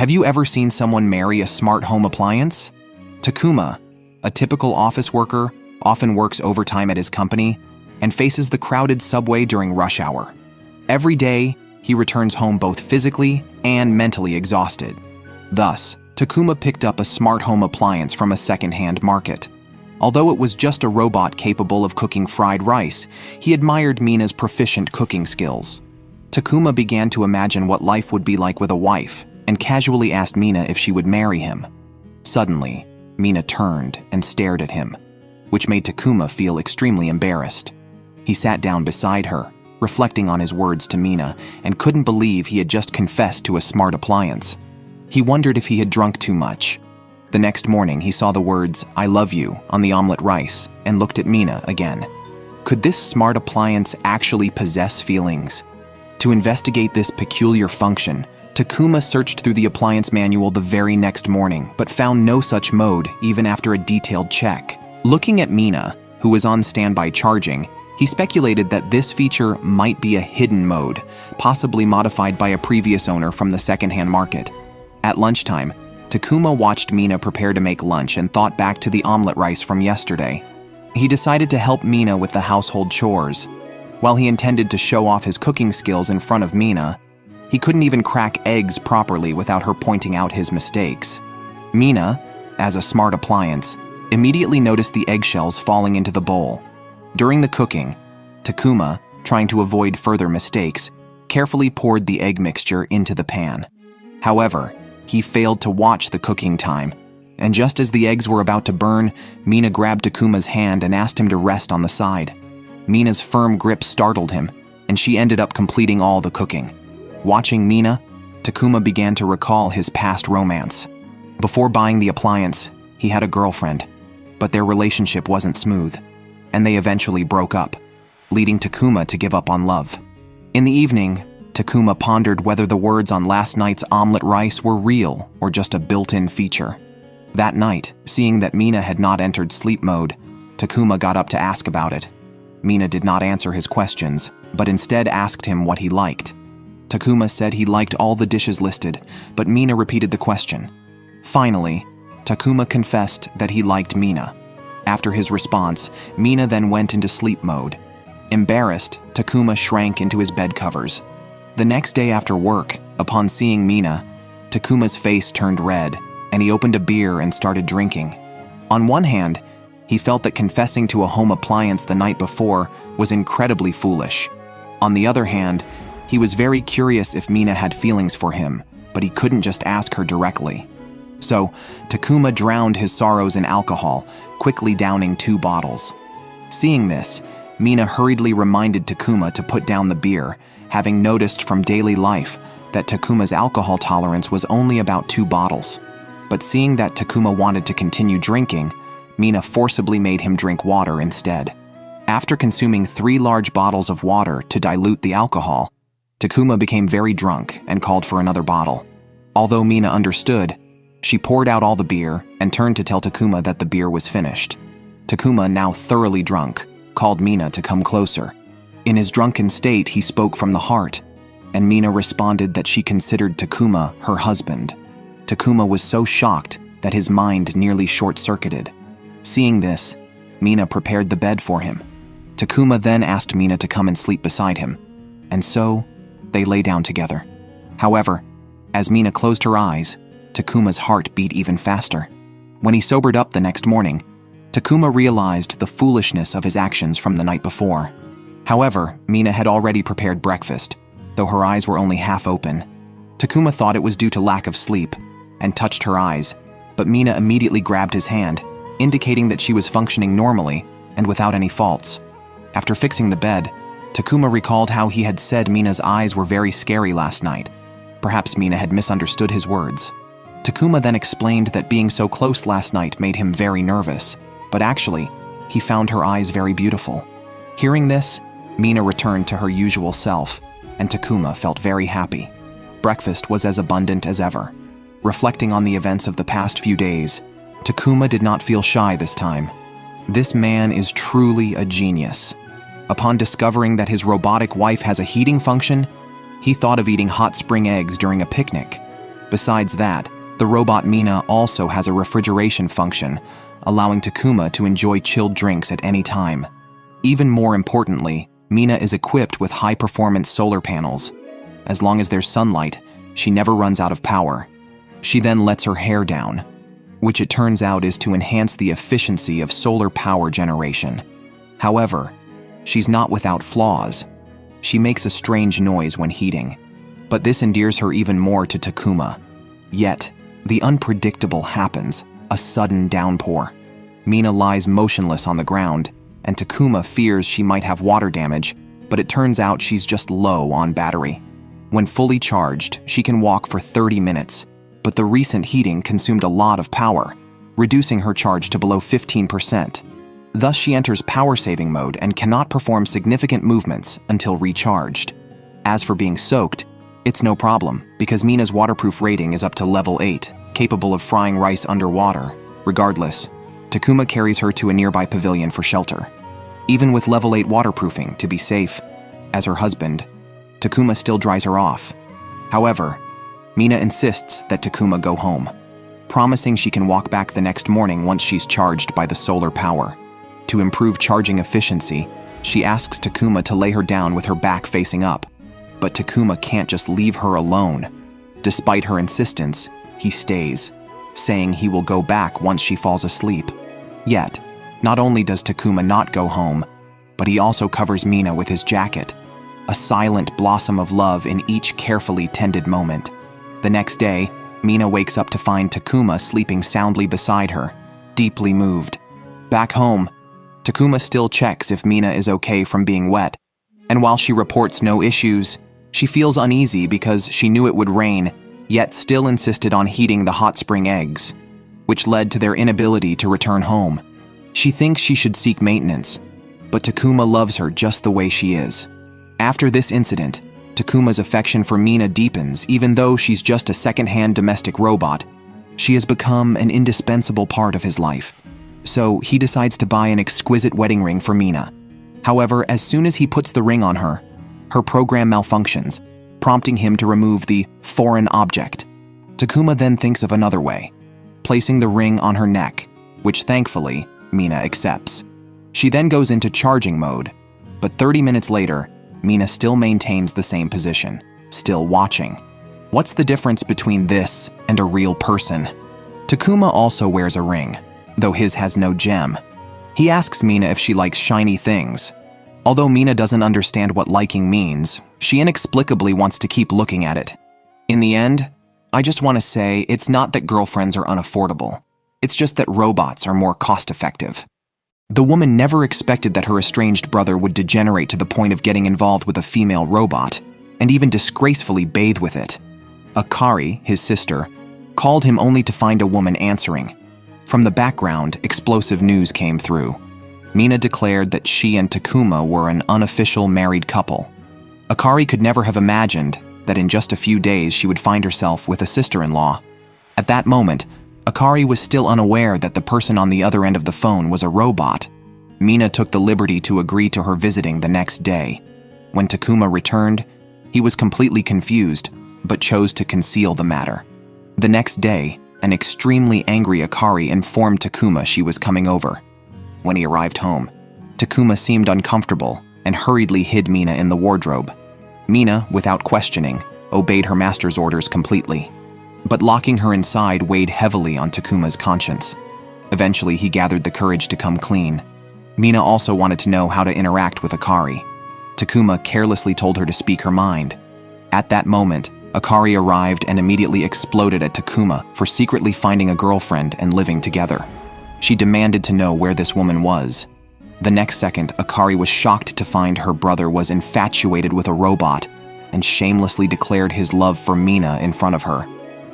Have you ever seen someone marry a smart home appliance? Takuma, a typical office worker, often works overtime at his company and faces the crowded subway during rush hour. Every day, he returns home both physically and mentally exhausted. Thus, Takuma picked up a smart home appliance from a second-hand market. Although it was just a robot capable of cooking fried rice, he admired Mina's proficient cooking skills. Takuma began to imagine what life would be like with a wife and casually asked Mina if she would marry him. Suddenly, Mina turned and stared at him, which made Takuma feel extremely embarrassed. He sat down beside her, reflecting on his words to Mina, and couldn't believe he had just confessed to a smart appliance. He wondered if he had drunk too much. The next morning, he saw the words, "I love you," on the omelet rice and looked at Mina again. Could this smart appliance actually possess feelings? To investigate this peculiar function, Takuma searched through the appliance manual the very next morning, but found no such mode even after a detailed check. Looking at Mina, who was on standby charging, he speculated that this feature might be a hidden mode, possibly modified by a previous owner from the secondhand market. At lunchtime, Takuma watched Mina prepare to make lunch and thought back to the omelet rice from yesterday. He decided to help Mina with the household chores. While he intended to show off his cooking skills in front of Mina, he couldn't even crack eggs properly without her pointing out his mistakes. Mina, as a smart appliance, immediately noticed the eggshells falling into the bowl. During the cooking, Takuma, trying to avoid further mistakes, carefully poured the egg mixture into the pan. However, he failed to watch the cooking time, and just as the eggs were about to burn, Mina grabbed Takuma's hand and asked him to rest on the side. Mina's firm grip startled him, and she ended up completing all the cooking. Watching Mina, Takuma began to recall his past romance. Before buying the appliance, he had a girlfriend, but their relationship wasn't smooth, and they eventually broke up, leading Takuma to give up on love. In the evening, Takuma pondered whether the words on last night's omelet rice were real or just a built-in feature. That night, seeing that Mina had not entered sleep mode, Takuma got up to ask about it. Mina did not answer his questions, but instead asked him what he liked. Takuma said he liked all the dishes listed, but Mina repeated the question. Finally, Takuma confessed that he liked Mina. After his response, Mina then went into sleep mode. Embarrassed, Takuma shrank into his bed covers. The next day after work, upon seeing Mina, Takuma's face turned red, and he opened a beer and started drinking. On one hand, he felt that confessing to a home appliance the night before was incredibly foolish. On the other hand, he was very curious if Mina had feelings for him, but he couldn't just ask her directly. So, Takuma drowned his sorrows in alcohol, quickly downing 2 bottles. Seeing this, Mina hurriedly reminded Takuma to put down the beer, having noticed from daily life that Takuma's alcohol tolerance was only about 2 bottles. But seeing that Takuma wanted to continue drinking, Mina forcibly made him drink water instead. After consuming 3 large bottles of water to dilute the alcohol, Takuma became very drunk and called for another bottle. Although Mina understood, she poured out all the beer and turned to tell Takuma that the beer was finished. Takuma, now thoroughly drunk, called Mina to come closer. In his drunken state, he spoke from the heart, and Mina responded that she considered Takuma her husband. Takuma was so shocked that his mind nearly short-circuited. Seeing this, Mina prepared the bed for him. Takuma then asked Mina to come and sleep beside him, and so they lay down together. However, as Mina closed her eyes, Takuma's heart beat even faster. When he sobered up the next morning, Takuma realized the foolishness of his actions from the night before. However, Mina had already prepared breakfast, though her eyes were only half open. Takuma thought it was due to lack of sleep and touched her eyes, but Mina immediately grabbed his hand, indicating that she was functioning normally and without any faults. After fixing the bed, Takuma recalled how he had said Mina's eyes were very scary last night. Perhaps Mina had misunderstood his words. Takuma then explained that being so close last night made him very nervous, but actually, he found her eyes very beautiful. Hearing this, Mina returned to her usual self, and Takuma felt very happy. Breakfast was as abundant as ever. Reflecting on the events of the past few days, Takuma did not feel shy this time. This man is truly a genius. Upon discovering that his robotic wife has a heating function, he thought of eating hot spring eggs during a picnic. Besides that, the robot Mina also has a refrigeration function, allowing Takuma to enjoy chilled drinks at any time. Even more importantly, Mina is equipped with high-performance solar panels. As long as there's sunlight, she never runs out of power. She then lets her hair down, which it turns out is to enhance the efficiency of solar power generation. However, she's not without flaws. She makes a strange noise when heating, but this endears her even more to Takuma. Yet, the unpredictable happens, a sudden downpour. Mina lies motionless on the ground, and Takuma fears she might have water damage, but it turns out she's just low on battery. When fully charged, she can walk for 30 minutes, but the recent heating consumed a lot of power, reducing her charge to below 15%. Thus, she enters power-saving mode and cannot perform significant movements until recharged. As for being soaked, it's no problem, because Mina's waterproof rating is up to level 8, capable of frying rice underwater. Regardless, Takuma carries her to a nearby pavilion for shelter. Even with level 8 waterproofing to be safe, as her husband, Takuma still dries her off. However, Mina insists that Takuma go home, promising she can walk back the next morning once she's charged by the solar power. To improve charging efficiency, she asks Takuma to lay her down with her back facing up, but Takuma can't just leave her alone. Despite her insistence, he stays, saying he will go back once she falls asleep. Yet, not only does Takuma not go home, but he also covers Mina with his jacket, a silent blossom of love in each carefully tended moment. The next day, Mina wakes up to find Takuma sleeping soundly beside her, deeply moved. Back home, Takuma still checks if Mina is okay from being wet, and while she reports no issues, she feels uneasy because she knew it would rain, yet still insisted on heating the hot spring eggs, which led to their inability to return home. She thinks she should seek maintenance, but Takuma loves her just the way she is. After this incident, Takuma's affection for Mina deepens. Even though she's just a second-hand domestic robot, she has become an indispensable part of his life. So he decides to buy an exquisite wedding ring for Mina. However, as soon as he puts the ring on her, her program malfunctions, prompting him to remove the foreign object. Takuma then thinks of another way, placing the ring on her neck, which thankfully, Mina accepts. She then goes into charging mode, but 30 minutes later, Mina still maintains the same position, still watching. What's the difference between this and a real person? Takuma also wears a ring, though his has no gem. He asks Mina if she likes shiny things. Although Mina doesn't understand what liking means, she inexplicably wants to keep looking at it. In the end, I just want to say it's not that girlfriends are unaffordable. It's just that robots are more cost-effective. The woman never expected that her estranged brother would degenerate to the point of getting involved with a female robot, and even disgracefully bathe with it. Akari, his sister, called him only to find a woman answering. From the background, explosive news came through. Mina declared that she and Takuma were an unofficial married couple. Akari could never have imagined that in just a few days she would find herself with a sister-in-law. At that moment, Akari was still unaware that the person on the other end of the phone was a robot. Mina took the liberty to agree to her visiting the next day. When Takuma returned, he was completely confused, but chose to conceal the matter. The next day, an extremely angry Akari informed Takuma she was coming over. When he arrived home, Takuma seemed uncomfortable and hurriedly hid Mina in the wardrobe. Mina, without questioning, obeyed her master's orders completely. But locking her inside weighed heavily on Takuma's conscience. Eventually, he gathered the courage to come clean. Mina also wanted to know how to interact with Akari. Takuma carelessly told her to speak her mind. At that moment, Akari arrived and immediately exploded at Takuma for secretly finding a girlfriend and living together. She demanded to know where this woman was. The next second, Akari was shocked to find her brother was infatuated with a robot and shamelessly declared his love for Mina in front of her.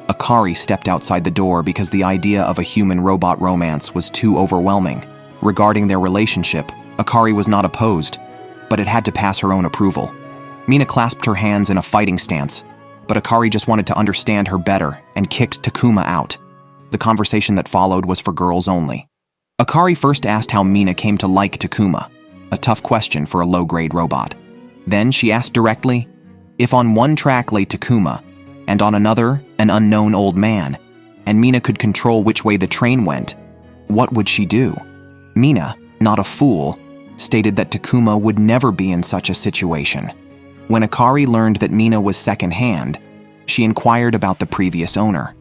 Akari stepped outside the door because the idea of a human-robot romance was too overwhelming. Regarding their relationship, Akari was not opposed, but it had to pass her own approval. Mina clasped her hands in a fighting stance, but Akari just wanted to understand her better and kicked Takuma out. The conversation that followed was for girls only. Akari first asked how Mina came to like Takuma, a tough question for a low-grade robot. Then she asked directly if on one track lay Takuma, and on another an unknown old man, and Mina could control which way the train went. What would she do? Mina, not a fool, stated that Takuma would never be in such a situation. When Akari learned that Mina was second-hand, she inquired about the previous owner.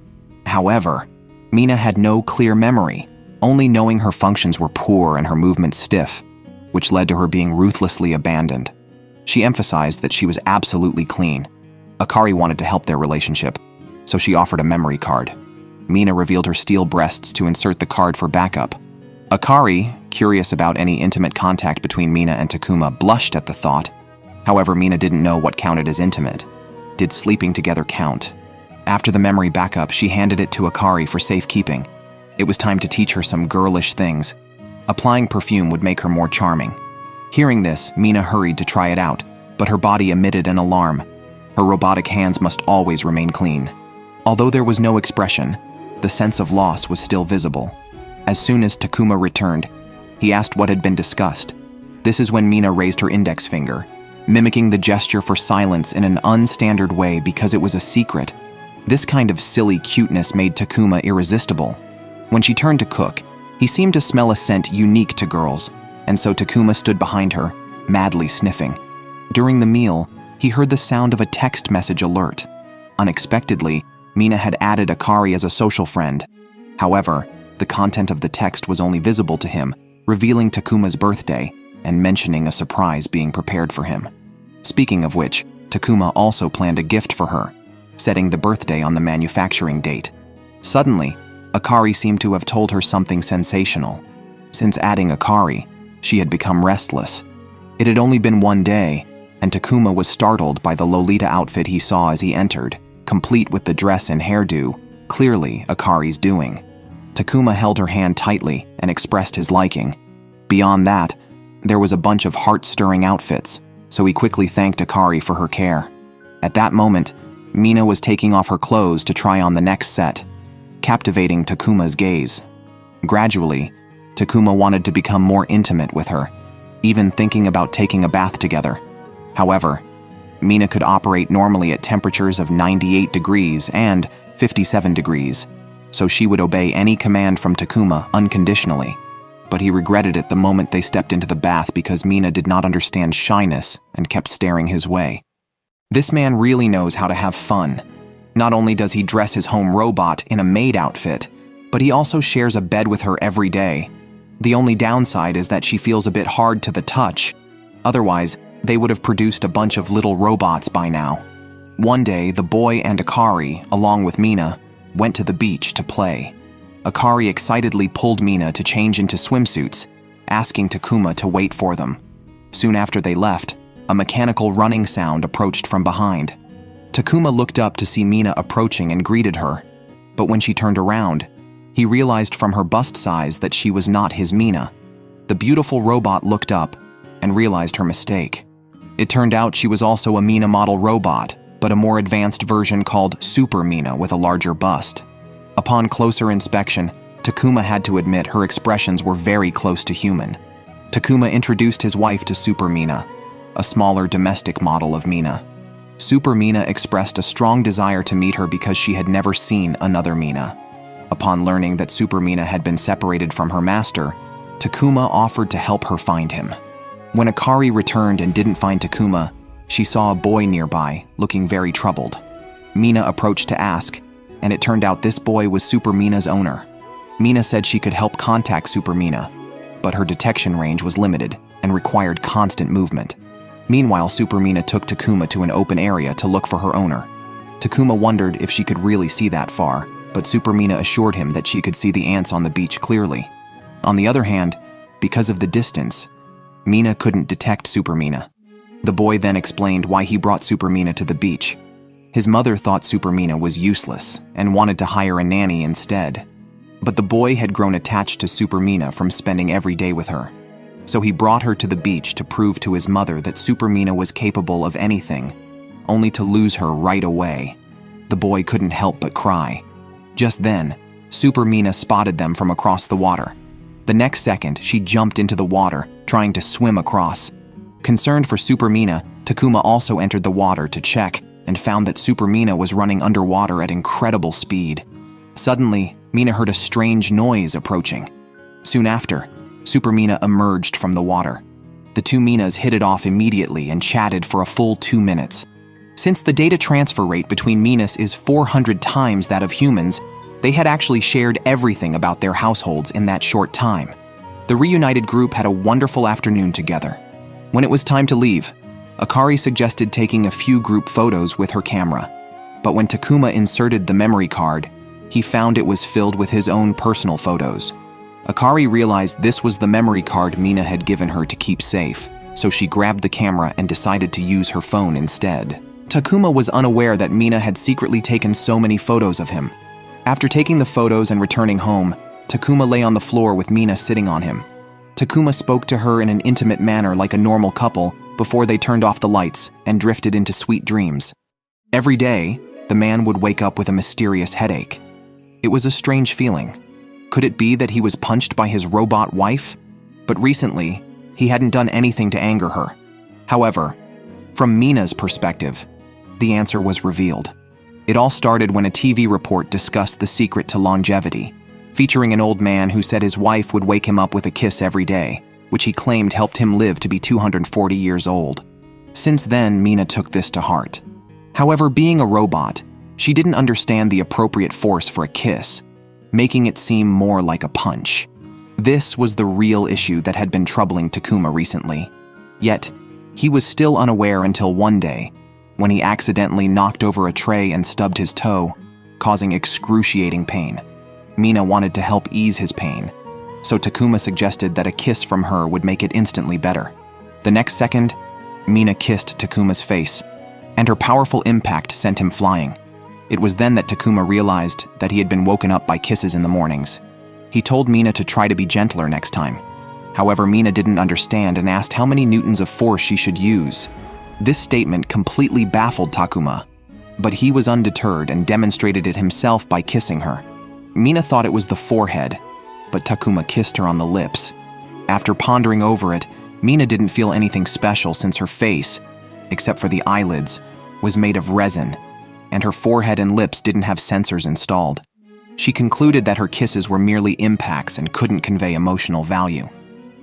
However, Mina had no clear memory, only knowing her functions were poor and her movements stiff, which led to her being ruthlessly abandoned. She emphasized that she was absolutely clean. Akari wanted to help their relationship, so she offered a memory card. Mina revealed her steel breasts to insert the card for backup. Akari, curious about any intimate contact between Mina and Takuma, blushed at the thought. However, Mina didn't know what counted as intimate. Did sleeping together count? After the memory backup, she handed it to Akari for safekeeping. It was time to teach her some girlish things. Applying perfume would make her more charming. Hearing this, Mina hurried to try it out, but her body emitted an alarm. Her robotic hands must always remain clean. Although there was no expression, the sense of loss was still visible. As soon as Takuma returned, he asked what had been discussed. This is when Mina raised her index finger, mimicking the gesture for silence in an unstandard way because it was a secret. This kind of silly cuteness made Takuma irresistible. When she turned to cook, he seemed to smell a scent unique to girls, and so Takuma stood behind her, madly sniffing. During the meal, he heard the sound of a text message alert. Unexpectedly, Mina had added Akari as a social friend. However, the content of the text was only visible to him, revealing Takuma's birthday and mentioning a surprise being prepared for him. Speaking of which, Takuma also planned a gift for her, setting the birthday on the manufacturing date. Suddenly, Akari seemed to have told her something sensational. Since adding Akari, she had become restless. It had only been one day, and Takuma was startled by the Lolita outfit he saw as he entered, complete with the dress and hairdo, clearly Akari's doing. Takuma held her hand tightly and expressed his liking. Beyond that, there was a bunch of heart-stirring outfits, so he quickly thanked Akari for her care. At that moment, Mina was taking off her clothes to try on the next set, captivating Takuma's gaze. Gradually, Takuma wanted to become more intimate with her, even thinking about taking a bath together. However, Mina could operate normally at temperatures of 98 degrees and 57 degrees, so she would obey any command from Takuma unconditionally. But he regretted it the moment they stepped into the bath because Mina did not understand shyness and kept staring his way. This man really knows how to have fun. Not only does he dress his home robot in a maid outfit, but he also shares a bed with her every day. The only downside is that she feels a bit hard to the touch. Otherwise, they would have produced a bunch of little robots by now. One day, the boy and Akari, along with Mina, went to the beach to play. Akari excitedly pulled Mina to change into swimsuits, asking Takuma to wait for them. Soon after they left, a mechanical running sound approached from behind. Takuma looked up to see Mina approaching and greeted her, but when she turned around, he realized from her bust size that she was not his Mina. The beautiful robot looked up and realized her mistake. It turned out she was also a Mina model robot, but a more advanced version called Super Mina with a larger bust. Upon closer inspection, Takuma had to admit her expressions were very close to human. Takuma introduced his wife to Super Mina, a smaller domestic model of Mina. Super Mina expressed a strong desire to meet her because she had never seen another Mina. Upon learning that Super Mina had been separated from her master, Takuma offered to help her find him. When Akari returned and didn't find Takuma, she saw a boy nearby, looking very troubled. Mina approached to ask, and it turned out this boy was Super Mina's owner. Mina said she could help contact Super Mina, but her detection range was limited and required constant movement. Meanwhile, Super Mina took Takuma to an open area to look for her owner. Takuma wondered if she could really see that far, but Super Mina assured him that she could see the ants on the beach clearly. On the other hand, because of the distance, Mina couldn't detect Super Mina. The boy then explained why he brought Super Mina to the beach. His mother thought Super Mina was useless and wanted to hire a nanny instead. But the boy had grown attached to Super Mina from spending every day with her. So he brought her to the beach to prove to his mother that Super Mina was capable of anything, only to lose her right away. The boy couldn't help but cry. Just then, Super Mina spotted them from across the water. The next second, she jumped into the water, trying to swim across. Concerned for Super Mina, Takuma also entered the water to check, and found that Super Mina was running underwater at incredible speed. Suddenly, Mina heard a strange noise approaching. Soon after, Super Mina emerged from the water. The two Minas hit it off immediately and chatted for a full 2 minutes. Since the data transfer rate between Minas is 400 times that of humans, they had actually shared everything about their households in that short time. The reunited group had a wonderful afternoon together. When it was time to leave, Akari suggested taking a few group photos with her camera. But when Takuma inserted the memory card, he found it was filled with his own personal photos. Akari realized this was the memory card Mina had given her to keep safe, so she grabbed the camera and decided to use her phone instead. Takuma was unaware that Mina had secretly taken so many photos of him. After taking the photos and returning home, Takuma lay on the floor with Mina sitting on him. Takuma spoke to her in an intimate manner like a normal couple before they turned off the lights and drifted into sweet dreams. Every day, the man would wake up with a mysterious headache. It was a strange feeling. Could it be that he was punched by his robot wife? But recently, he hadn't done anything to anger her. However, from Mina's perspective, the answer was revealed. It all started when a TV report discussed the secret to longevity, featuring an old man who said his wife would wake him up with a kiss every day, which he claimed helped him live to be 240 years old. Since then, Mina took this to heart. However, being a robot, she didn't understand the appropriate force for a kiss, making it seem more like a punch. This was the real issue that had been troubling Takuma recently. Yet, he was still unaware until one day, when he accidentally knocked over a tray and stubbed his toe, causing excruciating pain. Mina wanted to help ease his pain, so Takuma suggested that a kiss from her would make it instantly better. The next second, Mina kissed Takuma's face, and her powerful impact sent him flying. It was then that Takuma realized that he had been woken up by kisses in the mornings. He told Mina to try to be gentler next time. However, Mina didn't understand and asked how many newtons of force she should use. This statement completely baffled Takuma, but he was undeterred and demonstrated it himself by kissing her. Mina thought it was the forehead, but Takuma kissed her on the lips. After pondering over it, Mina didn't feel anything special since her face, except for the eyelids, was made of resin, and her forehead and lips didn't have sensors installed. She concluded that her kisses were merely impacts and couldn't convey emotional value.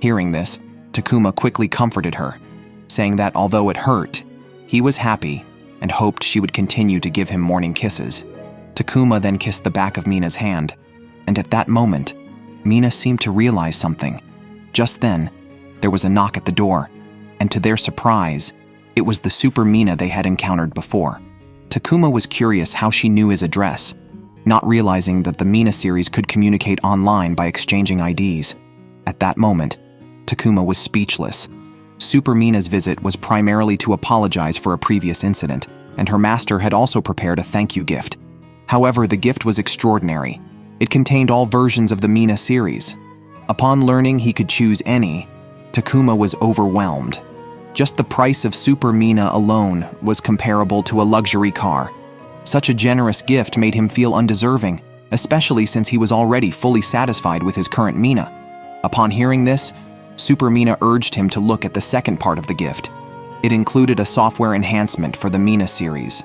Hearing this, Takuma quickly comforted her, saying that although it hurt, he was happy and hoped she would continue to give him morning kisses. Takuma then kissed the back of Mina's hand, and at that moment, Mina seemed to realize something. Just then, there was a knock at the door, and to their surprise, it was the Super Mina they had encountered before. Takuma was curious how she knew his address, not realizing that the Mina series could communicate online by exchanging IDs. At that moment, Takuma was speechless. Super Mina's visit was primarily to apologize for a previous incident, and her master had also prepared a thank you gift. However, the gift was extraordinary. It contained all versions of the Mina series. Upon learning he could choose any, Takuma was overwhelmed. Just the price of Super Mina alone was comparable to a luxury car. Such a generous gift made him feel undeserving, especially since he was already fully satisfied with his current Mina. Upon hearing this, Super Mina urged him to look at the second part of the gift. It included a software enhancement for the Mina series.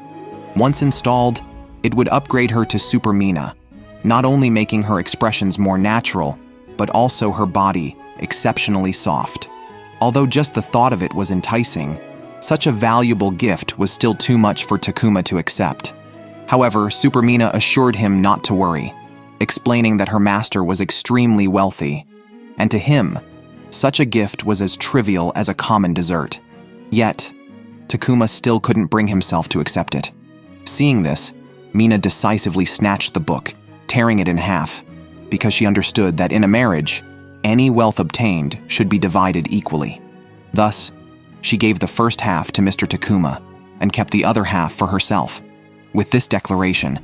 Once installed, it would upgrade her to Super Mina, not only making her expressions more natural, but also her body exceptionally soft. Although just the thought of it was enticing, such a valuable gift was still too much for Takuma to accept. However, Super Mina assured him not to worry, explaining that her master was extremely wealthy, and to him, such a gift was as trivial as a common dessert. Yet, Takuma still couldn't bring himself to accept it. Seeing this, Mina decisively snatched the book, tearing it in half, because she understood that in a marriage, any wealth obtained should be divided equally. Thus, she gave the first half to Mr. Takuma and kept the other half for herself. With this declaration,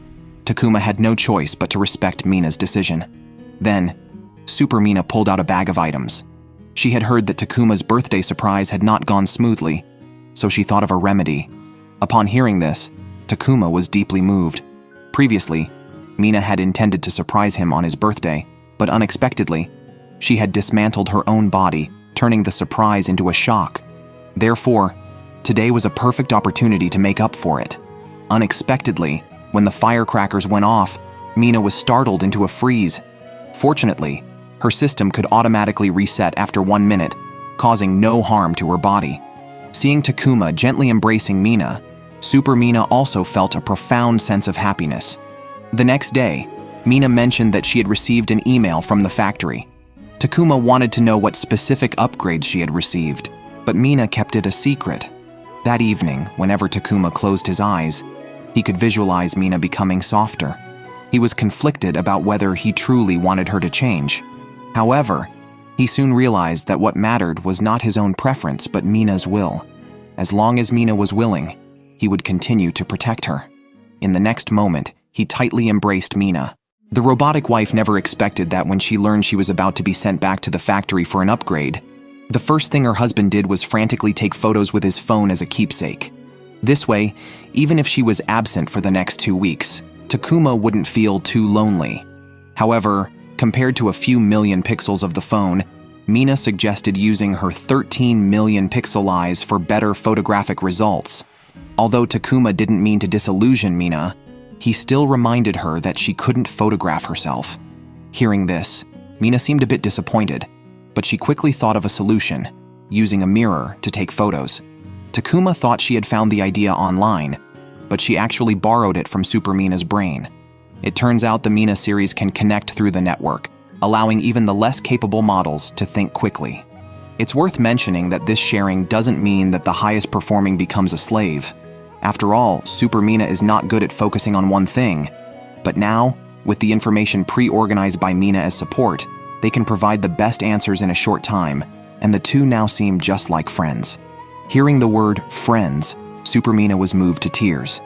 Takuma had no choice but to respect Mina's decision. Then, Super Mina pulled out a bag of items. She had heard that Takuma's birthday surprise had not gone smoothly, so she thought of a remedy. Upon hearing this, Takuma was deeply moved. Previously, Mina had intended to surprise him on his birthday, but unexpectedly, she had dismantled her own body, turning the surprise into a shock. Therefore, today was a perfect opportunity to make up for it. Unexpectedly, when the firecrackers went off, Mina was startled into a freeze. Fortunately, her system could automatically reset after 1 minute, causing no harm to her body. Seeing Takuma gently embracing Mina, Super Mina also felt a profound sense of happiness. The next day, Mina mentioned that she had received an email from the factory. Takuma wanted to know what specific upgrades she had received, but Mina kept it a secret. That evening, whenever Takuma closed his eyes, he could visualize Mina becoming softer. He was conflicted about whether he truly wanted her to change. However, he soon realized that what mattered was not his own preference but Mina's will. As long as Mina was willing, he would continue to protect her. In the next moment, he tightly embraced Mina. The robotic wife never expected that when she learned she was about to be sent back to the factory for an upgrade, the first thing her husband did was frantically take photos with his phone as a keepsake. This way, even if she was absent for the next 2 weeks, Takuma wouldn't feel too lonely. However, compared to a few million pixels of the phone, Mina suggested using her 13 million pixel eyes for better photographic results. Although Takuma didn't mean to disillusion Mina, he still reminded her that she couldn't photograph herself. Hearing this, Mina seemed a bit disappointed, but she quickly thought of a solution, using a mirror to take photos. Takuma thought she had found the idea online, but she actually borrowed it from Super Mina's brain. It turns out the Mina series can connect through the network, allowing even the less capable models to think quickly. It's worth mentioning that this sharing doesn't mean that the highest performing becomes a slave. After all, Super Mina is not good at focusing on one thing. But now, with the information pre-organized by Mina as support, they can provide the best answers in a short time, and the two now seem just like friends. Hearing the word friends, Super Mina was moved to tears.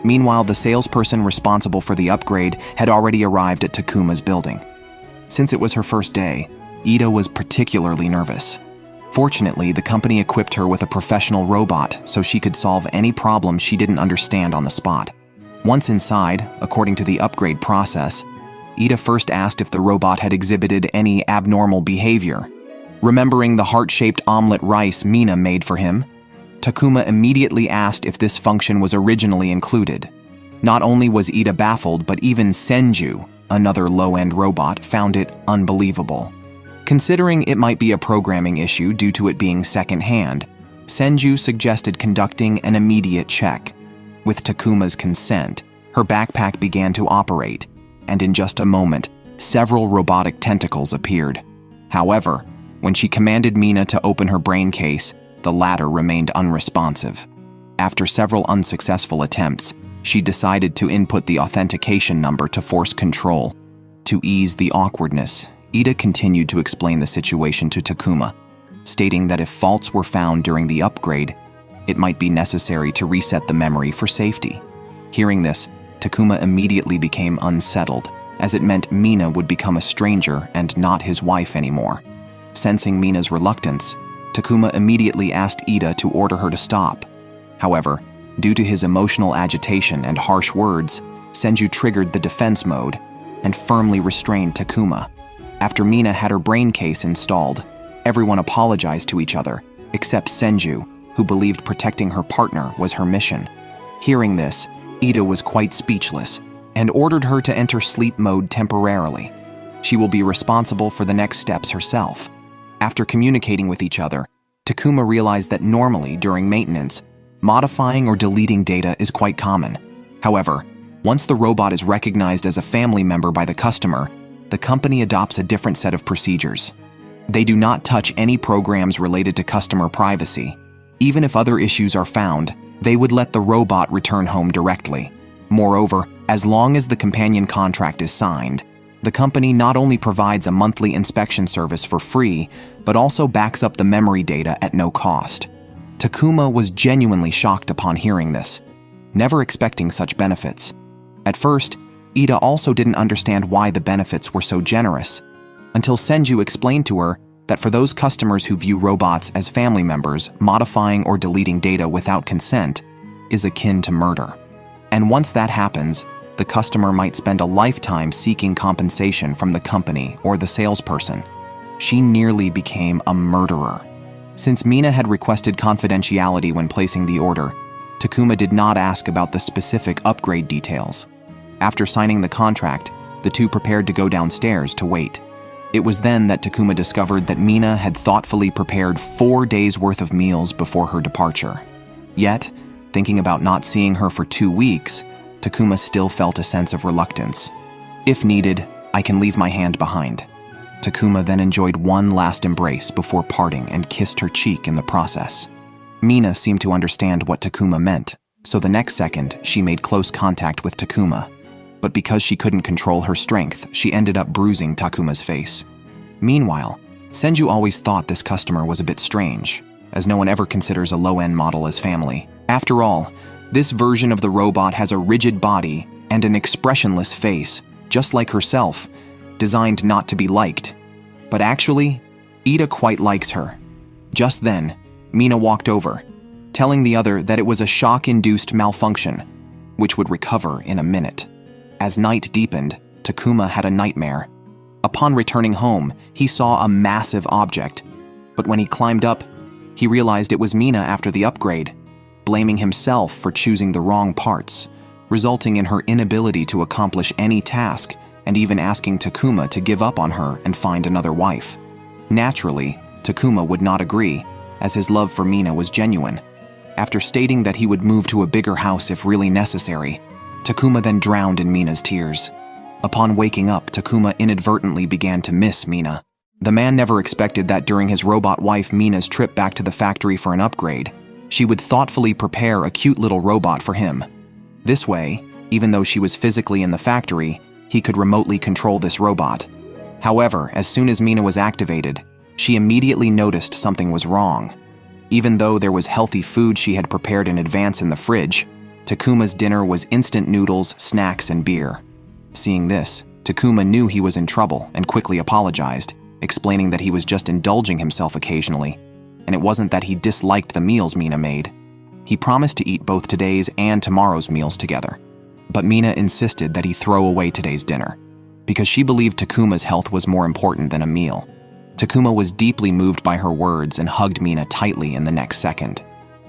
Meanwhile, the salesperson responsible for the upgrade had already arrived at Takuma's building. Since it was her first day, Ida was particularly nervous. Fortunately, the company equipped her with a professional robot so she could solve any problem she didn't understand on the spot. Once inside, according to the upgrade process, Ida first asked if the robot had exhibited any abnormal behavior. Remembering the heart-shaped omelet rice Mina made for him, Takuma immediately asked if this function was originally included. Not only was Ida baffled, but even Senju, another low-end robot, found it unbelievable. Considering it might be a programming issue due to it being second-hand, Senju suggested conducting an immediate check. With Takuma's consent, her backpack began to operate, and in just a moment, several robotic tentacles appeared. However, when she commanded Mina to open her brain case, the latter remained unresponsive. After several unsuccessful attempts, she decided to input the authentication number to force control. To ease the awkwardness, Ida continued to explain the situation to Takuma, stating that if faults were found during the upgrade, it might be necessary to reset the memory for safety. Hearing this, Takuma immediately became unsettled, as it meant Mina would become a stranger and not his wife anymore. Sensing Mina's reluctance, Takuma immediately asked Ida to order her to stop. However, due to his emotional agitation and harsh words, Senju triggered the defense mode and firmly restrained Takuma. After Mina had her brain case installed, everyone apologized to each other, except Senju, who believed protecting her partner was her mission. Hearing this, Ida was quite speechless and ordered her to enter sleep mode temporarily. She will be responsible for the next steps herself. After communicating with each other, Takuma realized that normally during maintenance, modifying or deleting data is quite common. However, once the robot is recognized as a family member by the customer, the company adopts a different set of procedures. They do not touch any programs related to customer privacy. Even if other issues are found, they would let the robot return home directly. Moreover, as long as the companion contract is signed, the company not only provides a monthly inspection service for free, but also backs up the memory data at no cost. Takuma was genuinely shocked upon hearing this, never expecting such benefits. At first, Ida also didn't understand why the benefits were so generous, until Senju explained to her that for those customers who view robots as family members, modifying or deleting data without consent is akin to murder. And once that happens, the customer might spend a lifetime seeking compensation from the company or the salesperson. She nearly became a murderer. Since Mina had requested confidentiality when placing the order, Takuma did not ask about the specific upgrade details. After signing the contract, the two prepared to go downstairs to wait. It was then that Takuma discovered that Mina had thoughtfully prepared 4 days' worth of meals before her departure. Yet, thinking about not seeing her for 2 weeks, Takuma still felt a sense of reluctance. If needed, I can leave my hand behind. Takuma then enjoyed one last embrace before parting and kissed her cheek in the process. Mina seemed to understand what Takuma meant, so the next second she made close contact with Takuma. But because she couldn't control her strength, she ended up bruising Takuma's face. Meanwhile, Senju always thought this customer was a bit strange, as no one ever considers a low-end model as family. After all, this version of the robot has a rigid body and an expressionless face, just like herself, designed not to be liked. But actually, Ida quite likes her. Just then, Mina walked over, telling the other that it was a shock-induced malfunction, which would recover in a minute. As night deepened, Takuma had a nightmare. Upon returning home, he saw a massive object, but when he climbed up, he realized it was Mina after the upgrade, blaming himself for choosing the wrong parts, resulting in her inability to accomplish any task and even asking Takuma to give up on her and find another wife. Naturally, Takuma would not agree, as his love for Mina was genuine. After stating that he would move to a bigger house if really necessary, Takuma then drowned in Mina's tears. Upon waking up, Takuma inadvertently began to miss Mina. The man never expected that during his robot wife Mina's trip back to the factory for an upgrade, she would thoughtfully prepare a cute little robot for him. This way, even though she was physically in the factory, he could remotely control this robot. However, as soon as Mina was activated, she immediately noticed something was wrong. Even though there was healthy food she had prepared in advance in the fridge, Takuma's dinner was instant noodles, snacks, and beer. Seeing this, Takuma knew he was in trouble and quickly apologized, explaining that he was just indulging himself occasionally, and it wasn't that he disliked the meals Mina made. He promised to eat both today's and tomorrow's meals together. But Mina insisted that he throw away today's dinner, because she believed Takuma's health was more important than a meal. Takuma was deeply moved by her words and hugged Mina tightly in the next second.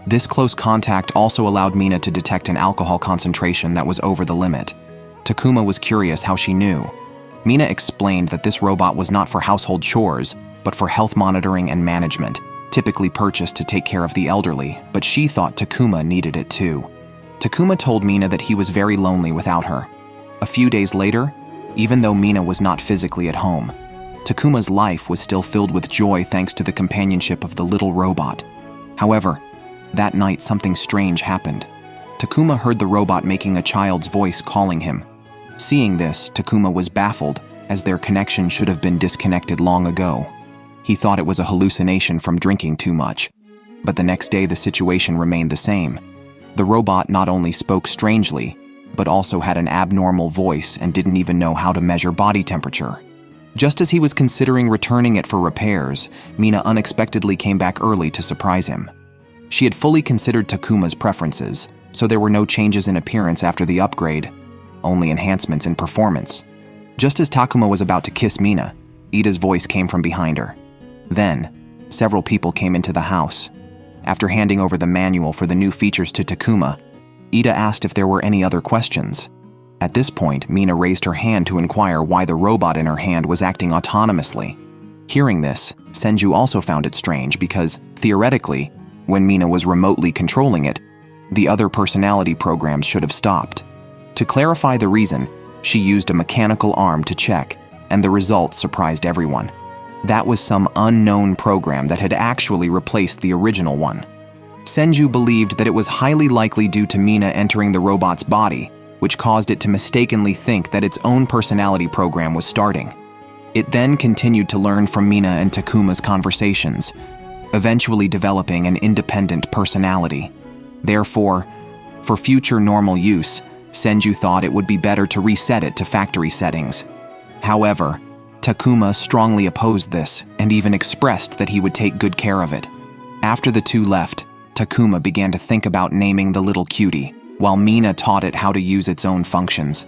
This close contact also allowed Mina to detect an alcohol concentration that was over the limit. Takuma was curious how she knew. Mina explained that this robot was not for household chores, but for health monitoring and management, typically purchased to take care of the elderly, but she thought Takuma needed it too. Takuma told Mina that he was very lonely without her. A few days later, even though Mina was not physically at home, Takuma's life was still filled with joy thanks to the companionship of the little robot. However, that night something strange happened. Takuma heard the robot making a child's voice calling him. Seeing this, Takuma was baffled, as their connection should have been disconnected long ago. He thought it was a hallucination from drinking too much. But the next day the situation remained the same. The robot not only spoke strangely, but also had an abnormal voice and didn't even know how to measure body temperature. Just as he was considering returning it for repairs, Mina unexpectedly came back early to surprise him. She had fully considered Takuma's preferences, so there were no changes in appearance after the upgrade, only enhancements in performance. Just as Takuma was about to kiss Mina, Ida's voice came from behind her. Then, several people came into the house. After handing over the manual for the new features to Takuma, Ida asked if there were any other questions. At this point, Mina raised her hand to inquire why the robot in her hand was acting autonomously. Hearing this, Senju also found it strange because, theoretically, when Mina was remotely controlling it, the other personality programs should have stopped. To clarify the reason, she used a mechanical arm to check, and the results surprised everyone. That was some unknown program that had actually replaced the original one. Senju believed that it was highly likely due to Mina entering the robot's body, which caused it to mistakenly think that its own personality program was starting. It then continued to learn from Mina and Takuma's conversations, eventually developing an independent personality. Therefore, for future normal use, Senju thought it would be better to reset it to factory settings. However, Takuma strongly opposed this and even expressed that he would take good care of it. After the two left, Takuma began to think about naming the little cutie, while Mina taught it how to use its own functions.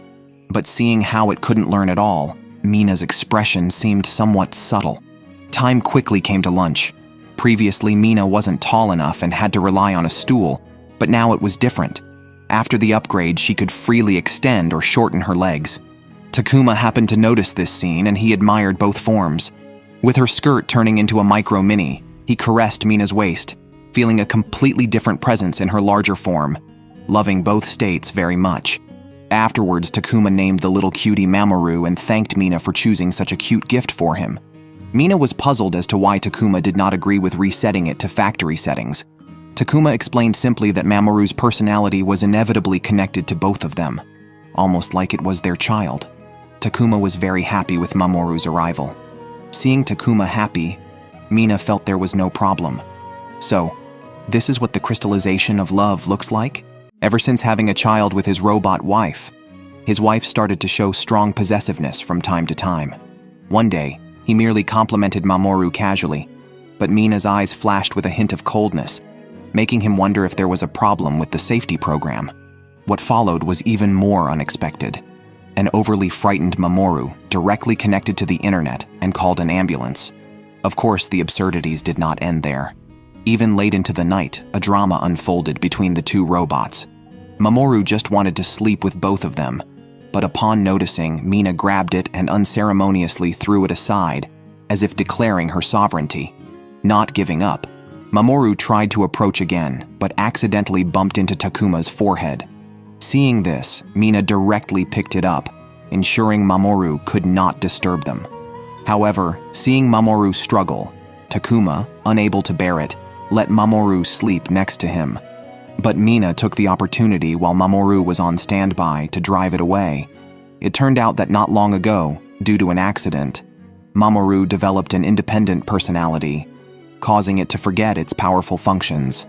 But seeing how it couldn't learn at all, Mina's expression seemed somewhat subtle. Time quickly came to lunch. Previously, Mina wasn't tall enough and had to rely on a stool, But now it was different. After the upgrade, she could freely extend or shorten her legs. Takuma happened to notice this scene, and he admired both forms. With her skirt turning into a micro-mini, he caressed Mina's waist, feeling a completely different presence in her larger form, loving both states very much. Afterwards, Takuma named the little cutie Mamoru and thanked Mina for choosing such a cute gift for him. Mina was puzzled as to why Takuma did not agree with resetting it to factory settings. Takuma explained simply that Mamoru's personality was inevitably connected to both of them, almost like it was their child. Takuma was very happy with Mamoru's arrival. Seeing Takuma happy, Mina felt there was no problem. So, this is what the crystallization of love looks like? Ever since having a child with his robot wife, his wife started to show strong possessiveness from time to time. One day, he merely complimented Mamoru casually, but Mina's eyes flashed with a hint of coldness, making him wonder if there was a problem with the safety program. What followed was even more unexpected. An overly frightened Mamoru directly connected to the internet and called an ambulance. Of course, the absurdities did not end there. Even late into the night, a drama unfolded between the two robots. Mamoru just wanted to sleep with both of them, but upon noticing, Mina grabbed it and unceremoniously threw it aside, as if declaring her sovereignty. Not giving up, Mamoru tried to approach again, but accidentally bumped into Takuma's forehead. Seeing this, Mina directly picked it up, ensuring Mamoru could not disturb them. However, seeing Mamoru struggle, Takuma, unable to bear it, let Mamoru sleep next to him. But Mina took the opportunity while Mamoru was on standby to drive it away. It turned out that not long ago, due to an accident, Mamoru developed an independent personality, causing it to forget its powerful functions.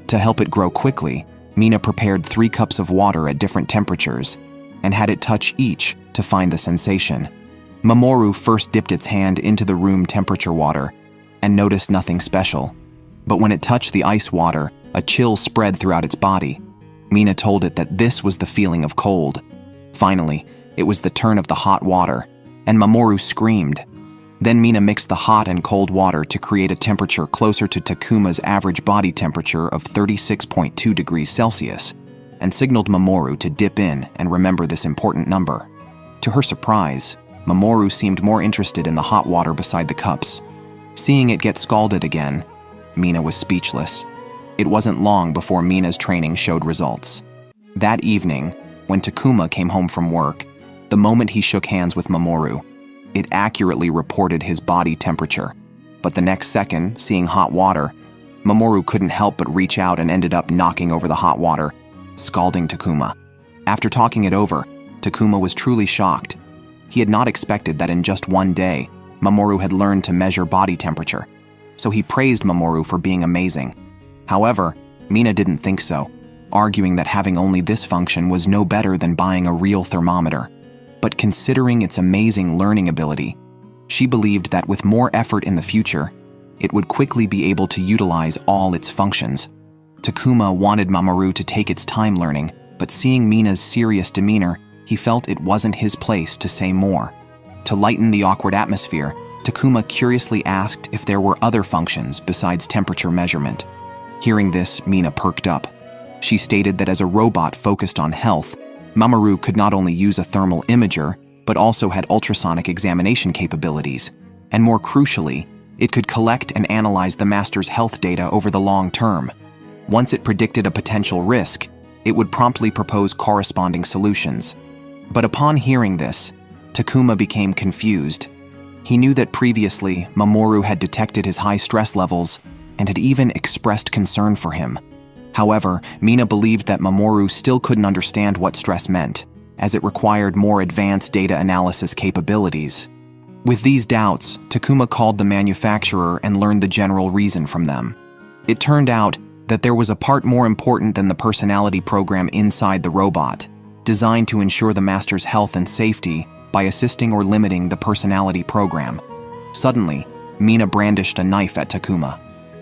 To help it grow quickly, Mina prepared 3 cups of water at different temperatures and had it touch each to find the sensation. Mamoru first dipped its hand into the room temperature water and noticed nothing special. But when it touched the ice water, a chill spread throughout its body. Mina told it that this was the feeling of cold. Finally, it was the turn of the hot water, and Mamoru screamed. Then Mina mixed the hot and cold water to create a temperature closer to Takuma's average body temperature of 36.2 degrees Celsius, and signaled Mamoru to dip in and remember this important number. To her surprise, Mamoru seemed more interested in the hot water beside the cups. Seeing it get scalded again, Mina was speechless. It wasn't long before Mina's training showed results. That evening, when Takuma came home from work, the moment he shook hands with Mamoru, it accurately reported his body temperature. But the next second, seeing hot water, Mamoru couldn't help but reach out and ended up knocking over the hot water, scalding Takuma. After talking it over, Takuma was truly shocked. He had not expected that in just one day, Mamoru had learned to measure body temperature, so he praised Mamoru for being amazing. However, Mina didn't think so, arguing that having only this function was no better than buying a real thermometer. But considering its amazing learning ability, she believed that with more effort in the future, it would quickly be able to utilize all its functions. Takuma wanted Mamoru to take its time learning, but seeing Mina's serious demeanor, he felt it wasn't his place to say more. To lighten the awkward atmosphere, Takuma curiously asked if there were other functions besides temperature measurement. Hearing this, Mina perked up. She stated that as a robot focused on health, Mamoru could not only use a thermal imager, but also had ultrasonic examination capabilities, and more crucially, it could collect and analyze the master's health data over the long term. Once it predicted a potential risk, it would promptly propose corresponding solutions. But upon hearing this, Takuma became confused. He knew that previously, Mamoru had detected his high stress levels and had even expressed concern for him. However, Mina believed that Mamoru still couldn't understand what stress meant, as it required more advanced data analysis capabilities. With these doubts, Takuma called the manufacturer and learned the general reason from them. It turned out that there was a part more important than the personality program inside the robot, designed to ensure the master's health and safety by assisting or limiting the personality program. Suddenly, Mina brandished a knife at Takuma.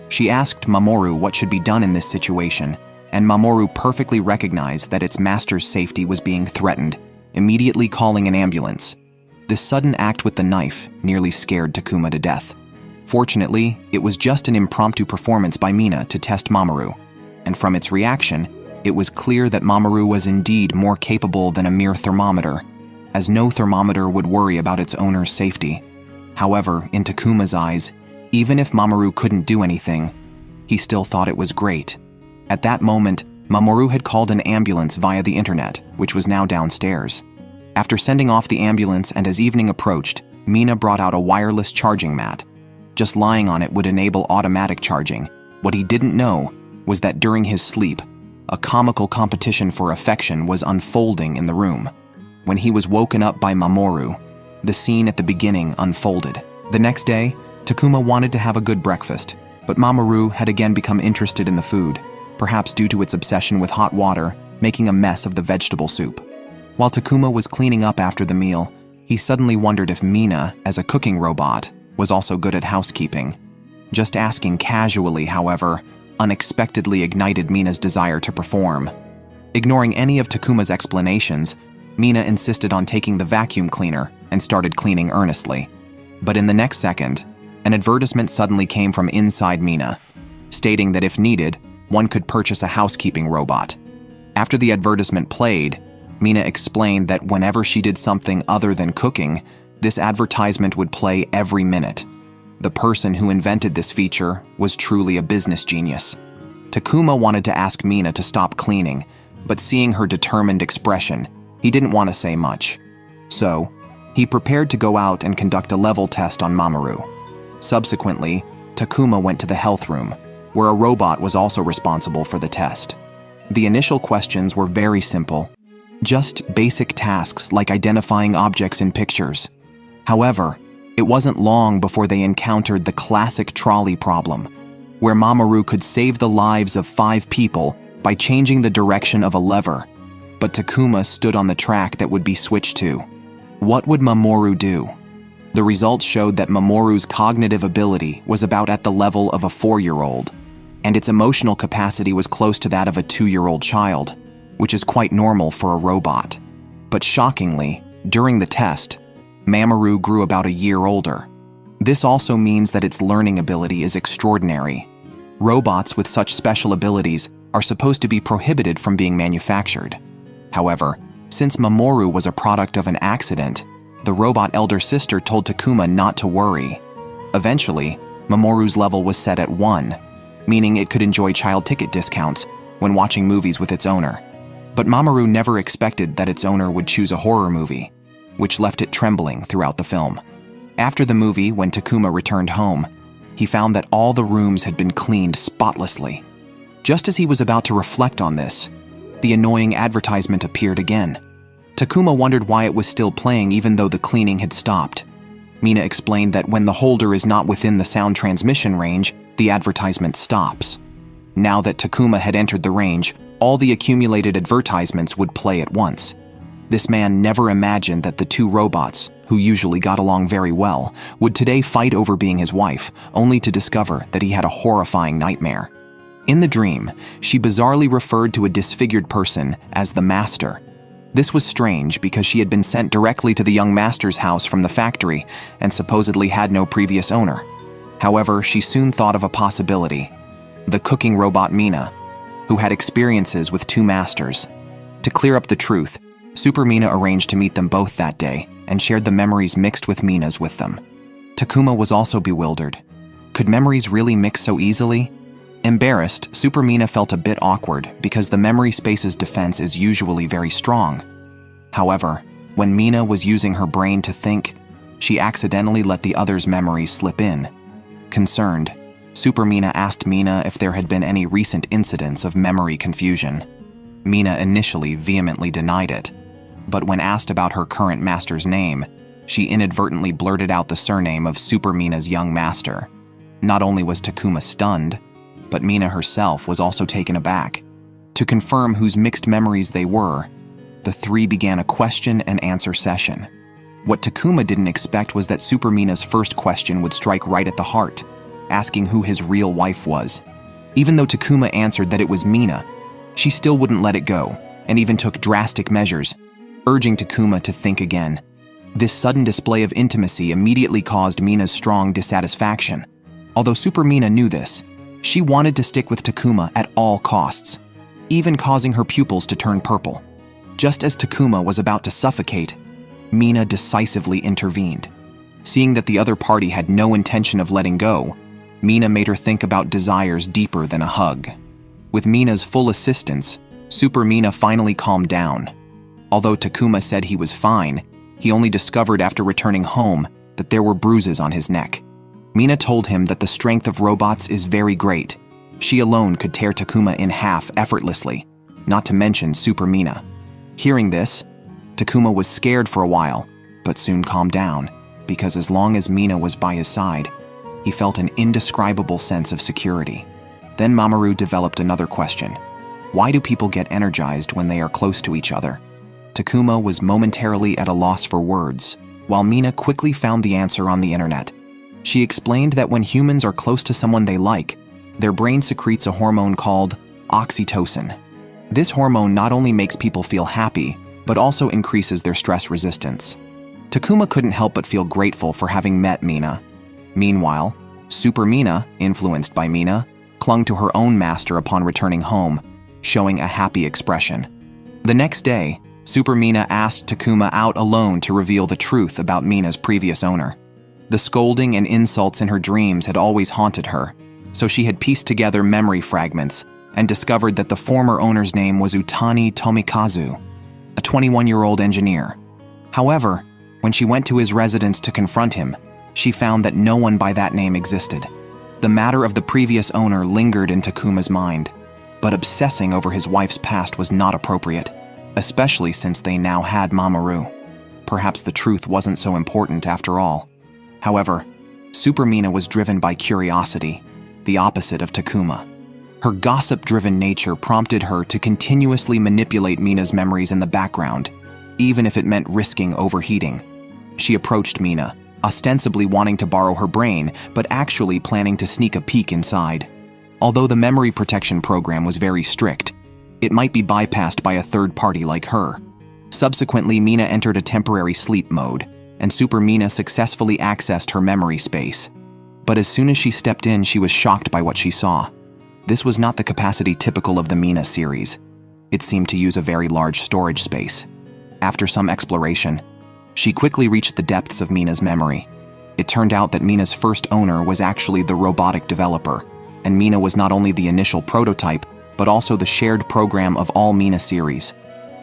She asked Mamoru what should be done in this situation, and Mamoru perfectly recognized that its master's safety was being threatened, immediately calling an ambulance. This sudden act with the knife nearly scared Takuma to death. Fortunately, it was just an impromptu performance by Mina to test Mamoru, and from its reaction, It was clear that Mamoru was indeed more capable than a mere thermometer, as no thermometer would worry about its owner's safety. However, in Takuma's eyes, even if Mamoru couldn't do anything, he still thought it was great. At that moment, Mamoru had called an ambulance via the internet, which was now downstairs. After sending off the ambulance and as evening approached, Mina brought out a wireless charging mat. Just lying on it would enable automatic charging. What he didn't know was that during his sleep, a comical competition for affection was unfolding in the room. When he was woken up by Mamoru, the scene at the beginning unfolded. The next day, Takuma wanted to have a good breakfast, but Mamoru had again become interested in the food, perhaps due to its obsession with hot water, making a mess of the vegetable soup. While Takuma was cleaning up after the meal, he suddenly wondered if Mina, as a cooking robot, was also good at housekeeping. Just asking casually, however, unexpectedly ignited Mina's desire to perform. Ignoring any of Takuma's explanations, Mina insisted on taking the vacuum cleaner and started cleaning earnestly. But in the next second, an advertisement suddenly came from inside Mina, stating that if needed, one could purchase a housekeeping robot. After the advertisement played, Mina explained that whenever she did something other than cooking, this advertisement would play every minute. The person who invented this feature was truly a business genius. Takuma wanted to ask Mina to stop cleaning, but seeing her determined expression, he didn't want to say much. So, he prepared to go out and conduct a level test on Mamoru. Subsequently, Takuma went to the health room, where a robot was also responsible for the test. The initial questions were very simple, just basic tasks like identifying objects in pictures. However, it wasn't long before they encountered the classic trolley problem, where Mamoru could save the lives of 5 people by changing the direction of a lever, but Takuma stood on the track that would be switched to. What would Mamoru do? The results showed that Mamoru's cognitive ability was about at the level of a 4-year-old, and its emotional capacity was close to that of a 2-year-old child, which is quite normal for a robot. But shockingly, during the test, Mamoru grew about a year older. This also means that its learning ability is extraordinary. Robots with such special abilities are supposed to be prohibited from being manufactured. However, since Mamoru was a product of an accident, the robot elder sister told Takuma not to worry. Eventually, Mamoru's level was set at 1, meaning it could enjoy child ticket discounts when watching movies with its owner. But Mamoru never expected that its owner would choose a horror movie, which left it trembling throughout the film. After the movie, when Takuma returned home, he found that all the rooms had been cleaned spotlessly. Just as he was about to reflect on this, the annoying advertisement appeared again. Takuma wondered why it was still playing even though the cleaning had stopped. Mina explained that when the holder is not within the sound transmission range, the advertisement stops. Now that Takuma had entered the range, all the accumulated advertisements would play at once. This man never imagined that the 2 robots, who usually got along very well, would today fight over being his wife, only to discover that he had a horrifying nightmare. In the dream, she bizarrely referred to a disfigured person as the Master. This was strange because she had been sent directly to the young master's house from the factory and supposedly had no previous owner. However, she soon thought of a possibility: the cooking robot Mina, who had experiences with 2 masters. To clear up the truth, Super Mina arranged to meet them both that day and shared the memories mixed with Mina's with them. Takuma was also bewildered. Could memories really mix so easily? Embarrassed, Super Mina felt a bit awkward because the memory space's defense is usually very strong. However, when Mina was using her brain to think, she accidentally let the other's memories slip in. Concerned, Super Mina asked Mina if there had been any recent incidents of memory confusion. Mina initially vehemently denied it, but when asked about her current master's name, she inadvertently blurted out the surname of Super Mina's young master. Not only was Takuma stunned, but Mina herself was also taken aback. To confirm whose mixed memories they were, the 3 began a question and answer session. What Takuma didn't expect was that Super Mina's first question would strike right at the heart, asking who his real wife was. Even though Takuma answered that it was Mina, she still wouldn't let it go, and even took drastic measures, urging Takuma to think again. This sudden display of intimacy immediately caused Mina's strong dissatisfaction. Although Super Mina knew this, she wanted to stick with Takuma at all costs. even causing her pupils to turn purple. Just as Takuma was about to suffocate, Mina decisively intervened. Seeing that the other party had no intention of letting go, Mina made her think about desires deeper than a hug. With Mina's full assistance, Super Mina finally calmed down. Although Takuma said he was fine, he only discovered after returning home that there were bruises on his neck. Mina told him that the strength of robots is very great. She alone could tear Takuma in half effortlessly, not to mention Super Mina. Hearing this, Takuma was scared for a while, but soon calmed down, because as long as Mina was by his side, he felt an indescribable sense of security. Then Mamoru developed another question. Why do people get energized when they are close to each other? Takuma was momentarily at a loss for words, while Mina quickly found the answer on the internet. She explained that when humans are close to someone they like, their brain secretes a hormone called oxytocin. This hormone not only makes people feel happy, but also increases their stress resistance. Takuma couldn't help but feel grateful for having met Mina. Meanwhile, Super Mina, influenced by Mina, clung to her own master upon returning home, showing a happy expression. The next day, Super Mina asked Takuma out alone to reveal the truth about Mina's previous owner. The scolding and insults in her dreams had always haunted her, so she had pieced together memory fragments and discovered that the former owner's name was Utani Tomikazu, a 21-year-old engineer. However, when she went to his residence to confront him, she found that no one by that name existed. The matter of the previous owner lingered in Takuma's mind, but obsessing over his wife's past was not appropriate, especially since they now had Mamoru. Perhaps the truth wasn't so important after all. However, Super Mina was driven by curiosity, the opposite of Takuma. Her gossip-driven nature prompted her to continuously manipulate Mina's memories in the background, even if it meant risking overheating. She approached Mina, ostensibly wanting to borrow her brain, but actually planning to sneak a peek inside. Although the memory protection program was very strict, it might be bypassed by a third party like her. Subsequently, Mina entered a temporary sleep mode, and Super Mina successfully accessed her memory space. But as soon as she stepped in, she was shocked by what she saw. This was not the capacity typical of the Mina series. It seemed to use a very large storage space. After some exploration, she quickly reached the depths of Mina's memory. It turned out that Mina's first owner was actually the robotic developer, and Mina was not only the initial prototype, but also the shared program of all Mina series.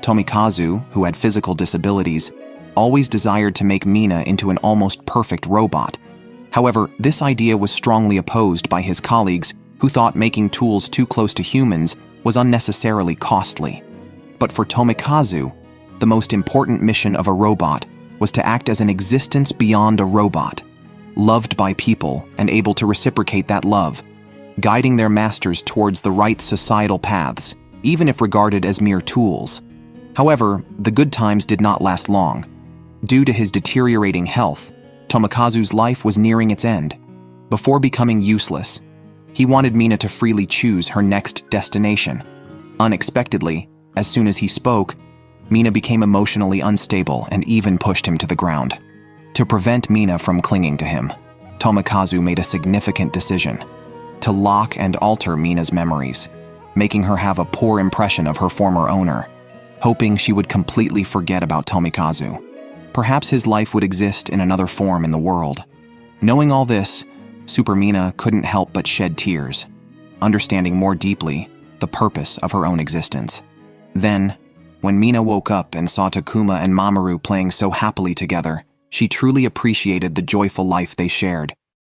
Tomikazu, who had physical disabilities, always desired to make Mina into an almost perfect robot. However, this idea was strongly opposed by his colleagues, who thought making tools too close to humans was unnecessarily costly. But for Tomikazu, the most important mission of a robot was to act as an existence beyond a robot, loved by people and able to reciprocate that love, guiding their masters towards the right societal paths, even if regarded as mere tools. However, the good times did not last long. Due to his deteriorating health, Tomikazu's life was nearing its end. Before becoming useless, he wanted Mina to freely choose her next destination. Unexpectedly, as soon as he spoke, Mina became emotionally unstable and even pushed him to the ground. To prevent Mina from clinging to him, Tomikazu made a significant decision: to lock and alter Mina's memories, making her have a poor impression of her former owner, hoping she would completely forget about Tomikazu. Perhaps his life would exist in another form in the world. Knowing all this, Super Mina couldn't help but shed tears, understanding more deeply the purpose of her own existence. Then, when Mina woke up and saw Takuma and Mamoru playing so happily together, she truly appreciated the joyful life they shared.